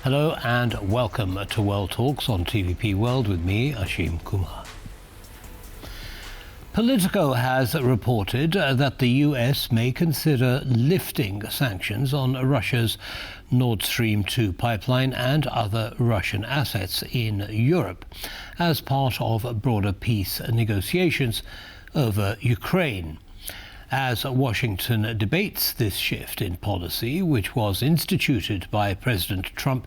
Hello and welcome to World Talks on TVP World with me, Ashim Kumar. Politico has reported that the US may consider lifting sanctions on Russia's Nord Stream 2 pipeline and other Russian assets in Europe as part of broader peace negotiations over Ukraine. As Washington debates this shift in policy, which was instituted by President Trump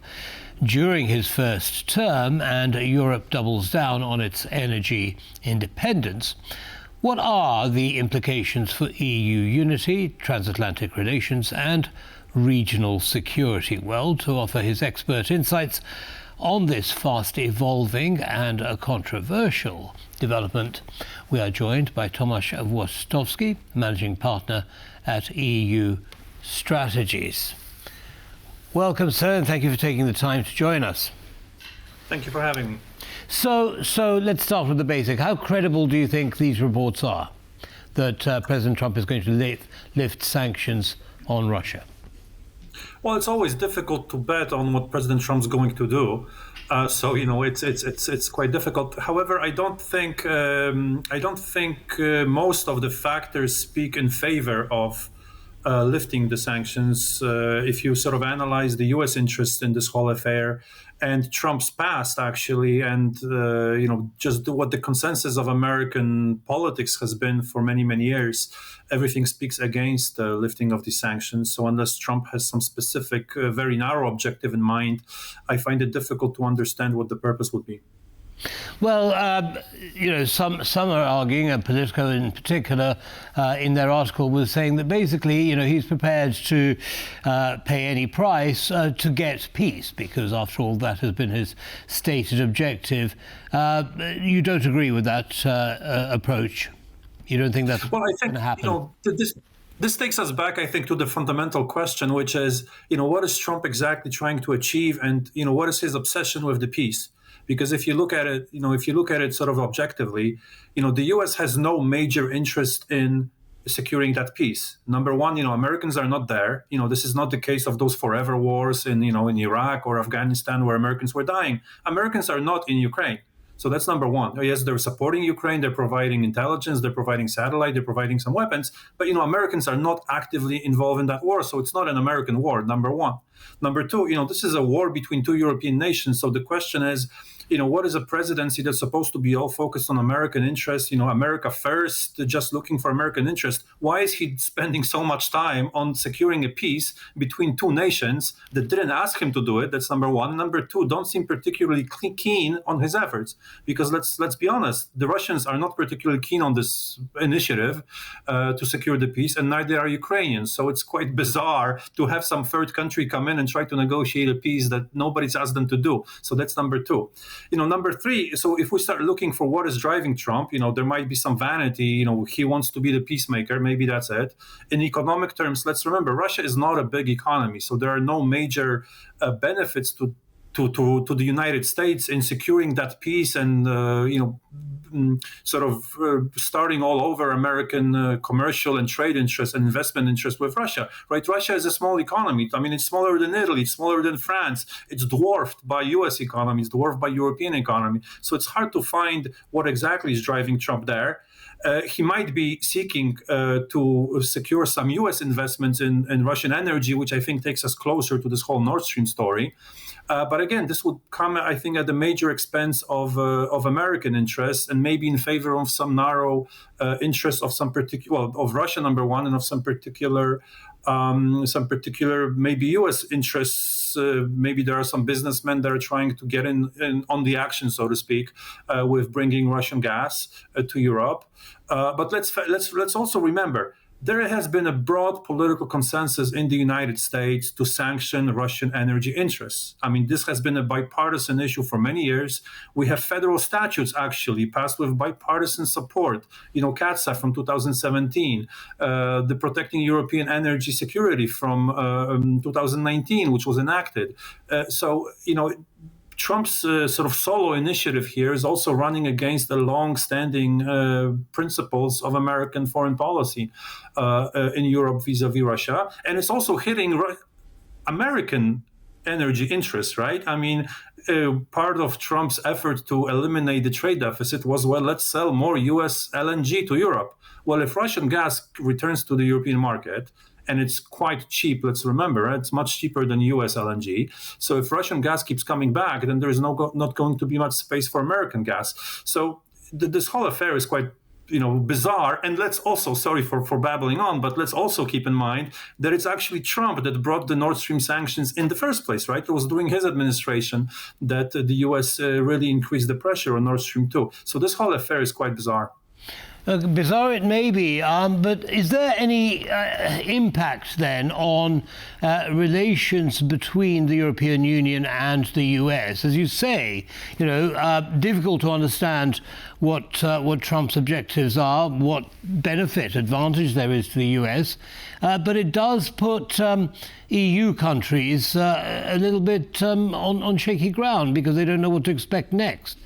during his first term, and Europe doubles down on its energy independence, what are the implications for EU unity, transatlantic relations, and regional security? Well, to offer his expert insights on this fast evolving and a controversial development, we are joined by Tomasz Włostowski, Managing Partner at EU Strategies. Welcome, sir, and thank you for taking the time to join us. Thank you for having me. So let's start with the basic. How credible do you think these reports are that President Trump is going to lift sanctions on Russia? Well, it's always difficult to bet on what President Trump's going to do. It's quite difficult. However, I don't think most of the factors speak in favor of lifting the sanctions. If you sort of analyze the U.S. interest in this whole affair and Trump's past, actually, and just what the consensus of American politics has been for many, many years, everything speaks against the lifting of these sanctions. So unless Trump has some specific, very narrow objective in mind, I find it difficult to understand what the purpose would be. Well, some are arguing, and Politico in particular, in their article was saying that basically, he's prepared to pay any price to get peace, because after all, that has been his stated objective. You don't agree with that approach? You don't think that's going to happen? This takes us back, I think, to the fundamental question, which is, what is Trump exactly trying to achieve, and what is his obsession with the peace? Because if you look at it, sort of objectively, the U.S. has no major interest in securing that peace. Number one, Americans are not there. This is not the case of those forever wars in Iraq or Afghanistan where Americans were dying. Americans are not in Ukraine. So that's number one. Yes, they're supporting Ukraine, they're providing intelligence, they're providing satellite, they're providing some weapons, but Americans are not actively involved in that war, so it's not an American war, number one. Number two, this is a war between two European nations, so the question is, what is a presidency that's supposed to be all focused on American interests, America first, just looking for American interest? Why is he spending so much time on securing a peace between two nations that didn't ask him to do it? That's number one. Number two, don't seem particularly keen on his efforts, because let's be honest, the Russians are not particularly keen on this initiative to secure the peace, and neither are Ukrainians. So it's quite bizarre to have some third country come in and try to negotiate a peace that nobody's asked them to do. So that's number two. Number three, so if we start looking for what is driving Trump, there might be some vanity, he wants to be the peacemaker, maybe that's it. In economic terms, let's remember, Russia is not a big economy, so there are no major benefits to the United States in securing that peace and, starting all over American commercial and trade interests and investment interests with Russia, right? Russia is a small economy. I mean, it's smaller than Italy, it's smaller than France. It's dwarfed by U.S. economy, it's dwarfed by European economy. So it's hard to find what exactly is driving Trump there. He might be seeking to secure some U.S. investments in Russian energy, which I think takes us closer to this whole Nord Stream story. But again, this would come, I think, at the major expense of American interests, and maybe in favor of some narrow interests of of Russia, number one, and of some particular maybe U.S. interests. Maybe there are some businessmen that are trying to get in on the action, so to speak, with bringing Russian gas to Europe. But let's also remember, there has been a broad political consensus in the United States to sanction Russian energy interests. I mean, this has been a bipartisan issue for many years. We have federal statutes actually passed with bipartisan support. CATSA from 2017, the Protecting European Energy Security from 2019, which was enacted. Trump's sort of solo initiative here is also running against the long-standing principles of American foreign policy in Europe vis-a-vis Russia. And it's also hitting American energy interests, right? I mean, part of Trump's effort to eliminate the trade deficit was, well, let's sell more US LNG to Europe. Well, if Russian gas returns to the European market, and it's quite cheap, let's remember, it's much cheaper than US LNG. So if Russian gas keeps coming back, then there is not going to be much space for American gas. So this whole affair is quite bizarre. And let's also, sorry for babbling on, but let's also keep in mind that it's actually Trump that brought the Nord Stream sanctions in the first place, right? It was during his administration that the US really increased the pressure on Nord Stream 2. So this whole affair is quite bizarre. Bizarre it may be, but is there any impact then on relations between the European Union and the US? As you say, difficult to understand what Trump's objectives are, what benefit, advantage there is to the US, but it does put EU countries a little bit on shaky ground because they don't know what to expect next.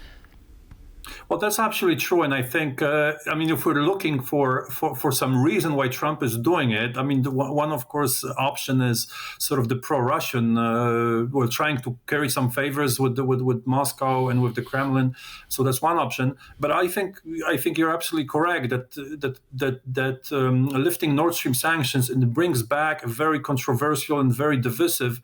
Well, that's absolutely true. And I think, if we're looking for some reason why Trump is doing it, one, of course, option is sort of the pro-Russian, trying to carry some favors with Moscow and with the Kremlin. So that's one option. But I think you're absolutely correct that lifting Nord Stream sanctions brings back a very controversial and very divisive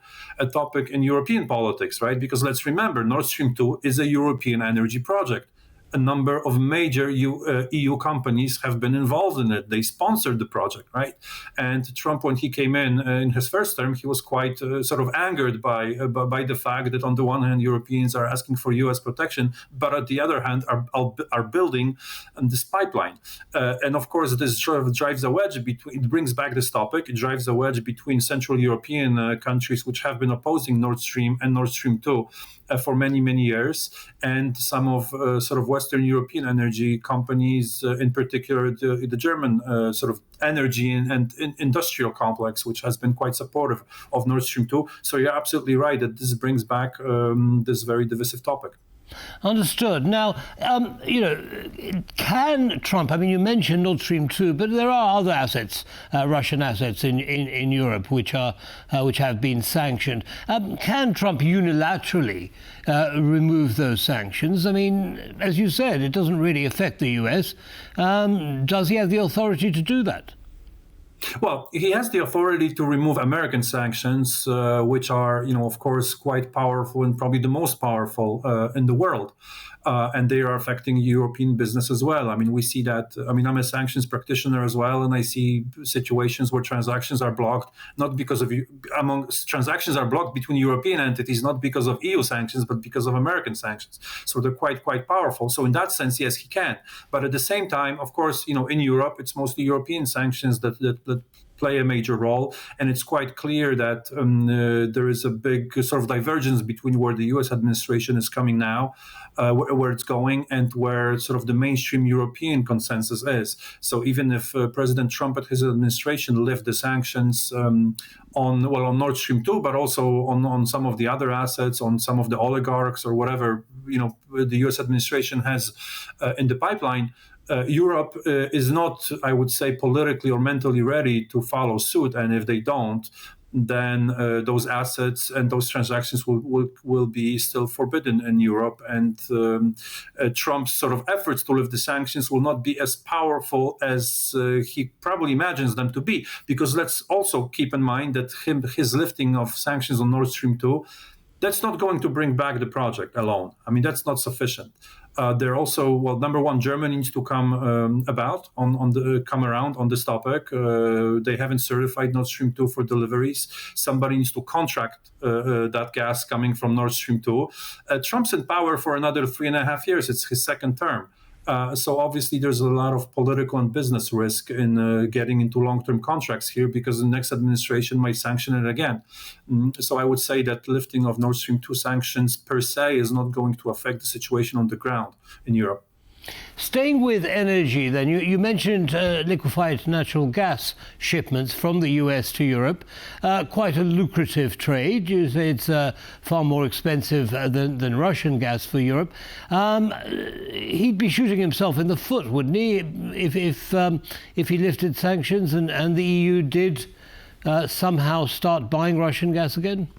topic in European politics, right? Because let's remember, Nord Stream 2 is a European energy project. A number of major EU companies have been involved in it. They sponsored the project, right? And Trump, when he came in his first term, he was quite sort of angered by the fact that on the one hand, Europeans are asking for U.S. protection, but on the other hand, are building this pipeline. And of course, this sort of drives a wedge between. It brings back this topic. It drives a wedge between Central European countries, which have been opposing Nord Stream and Nord Stream 2 for many, many years, and some of sort of Western European energy companies, in particular the German sort of energy and industrial complex, which has been quite supportive of Nord Stream 2. So you're absolutely right that this brings back this very divisive topic. Understood. Now, can Trump, you mentioned Nord Stream 2, but there are other assets, Russian assets in Europe, which have been sanctioned. Can Trump unilaterally remove those sanctions? As you said, it doesn't really affect the US. Does he have the authority to do that? Well, he has the authority to remove American sanctions, which are, of course, quite powerful and probably the most powerful in the world. And they are affecting European business as well. We see that. I'm a sanctions practitioner as well, and I see situations where transactions are blocked, not because of transactions are blocked between European entities, not because of EU sanctions, but because of American sanctions. So they're quite powerful. So in that sense, yes, he can. But at the same time, of course, in Europe, it's mostly European sanctions that play a major role. And it's quite clear that there is a big sort of divergence between where the US administration is coming now, where it's going, and where sort of the mainstream European consensus is. So even if President Trump and his administration lift the sanctions on Nord Stream 2, but also on some of the other assets, on some of the oligarchs or whatever, the US administration has in the pipeline, Europe is not, I would say, politically or mentally ready to follow suit. And if they don't, then those assets and those transactions will be still forbidden in Europe. And Trump's sort of efforts to lift the sanctions will not be as powerful as he probably imagines them to be. Because let's also keep in mind that his lifting of sanctions on Nord Stream 2, that's not going to bring back the project alone. That's not sufficient. They're also, number one, Germany needs to come around on this topic. They haven't certified Nord Stream 2 for deliveries. Somebody needs to contract that gas coming from Nord Stream 2. Trump's in power for another 3.5 years. It's his second term. So obviously there's a lot of political and business risk in getting into long-term contracts here, because the next administration might sanction it again. So I would say that lifting of Nord Stream 2 sanctions per se is not going to affect the situation on the ground in Europe. Staying with energy, then, you mentioned liquefied natural gas shipments from the US to Europe. Quite a lucrative trade. You say it's far more expensive than Russian gas for Europe. He'd be shooting himself in the foot, wouldn't he, if he lifted sanctions and the EU did somehow start buying Russian gas again?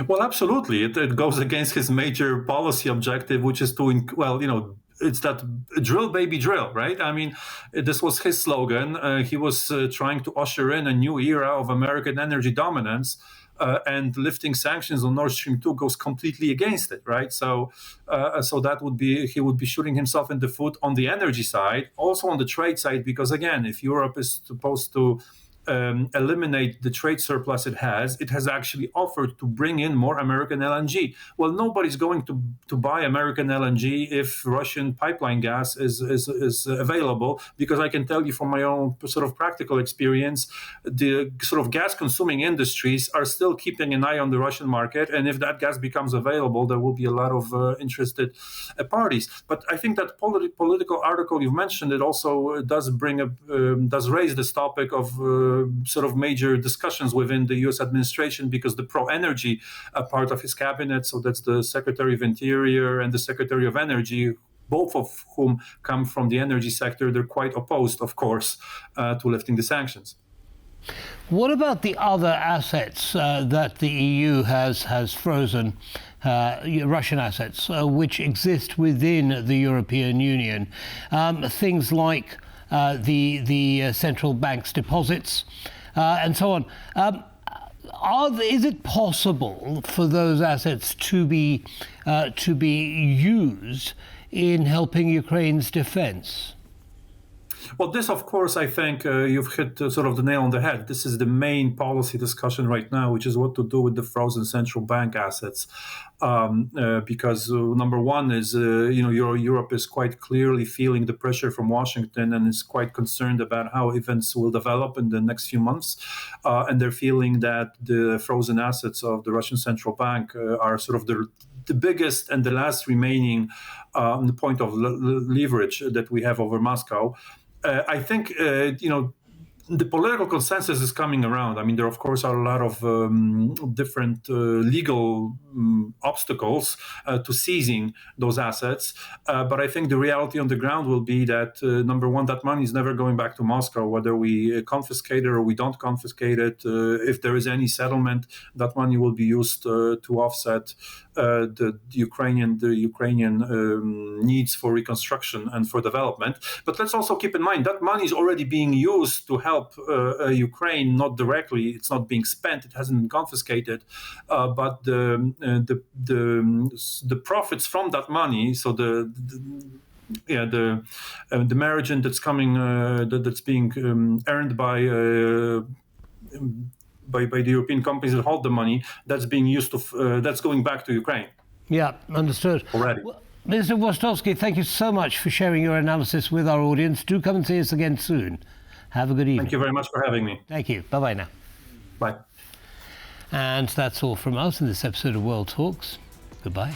Well, absolutely. It goes against his major policy objective, which is to, it's that drill, baby, drill, right? I mean, this was his slogan. He was trying to usher in a new era of American energy dominance. And lifting sanctions on Nord Stream 2 goes completely against it, right? So that would be, he would be shooting himself in the foot on the energy side, also on the trade side, because again, if Europe is supposed to eliminate the trade surplus it has actually offered to bring in more American LNG. Well, nobody's going to buy American LNG if Russian pipeline gas is available, because I can tell you from my own sort of practical experience, the sort of gas consuming industries are still keeping an eye on the Russian market. And if that gas becomes available, there will be a lot of interested parties. But I think that political article you've mentioned, it also does raise this topic of sort of major discussions within the U.S. administration, because the pro-energy part of his cabinet, so that's the Secretary of Interior and the Secretary of Energy, both of whom come from the energy sector, they're quite opposed, of course, to lifting the sanctions. What about the other assets that the EU has frozen, Russian assets, which exist within the European Union? Things like the central bank's deposits and so on. Is it possible for those assets to be used in helping Ukraine's defense? Well, this, of course, I think you've hit sort of the nail on the head. This is the main policy discussion right now, which is what to do with the frozen central bank assets. Because number one is, Europe is quite clearly feeling the pressure from Washington and is quite concerned about how events will develop in the next few months. And they're feeling that the frozen assets of the Russian central bank are sort of the biggest and the last remaining point of leverage that we have over Moscow. I think, the political consensus is coming around. I mean, there, of course, are a lot of different legal obstacles to seizing those assets. But I think the reality on the ground will be that, number one, that money is never going back to Moscow, whether we confiscate it or we don't confiscate it. If there is any settlement, that money will be used to offset the Ukrainian needs for reconstruction and for development. But let's also keep in mind that money is already being used to help Ukraine, not directly. It's not being spent. It hasn't been confiscated. But the profits from that money, so the margin that's coming, that's being earned by the European companies that hold the money, that's being used to that's going back to Ukraine. Yeah, understood. Already. Well, Mr. Włostowski, thank you so much for sharing your analysis with our audience. Do come and see us again soon. Have a good evening. Thank you very much for having me. Thank you. Bye-bye now. Bye. And that's all from us in this episode of World Talks. Goodbye.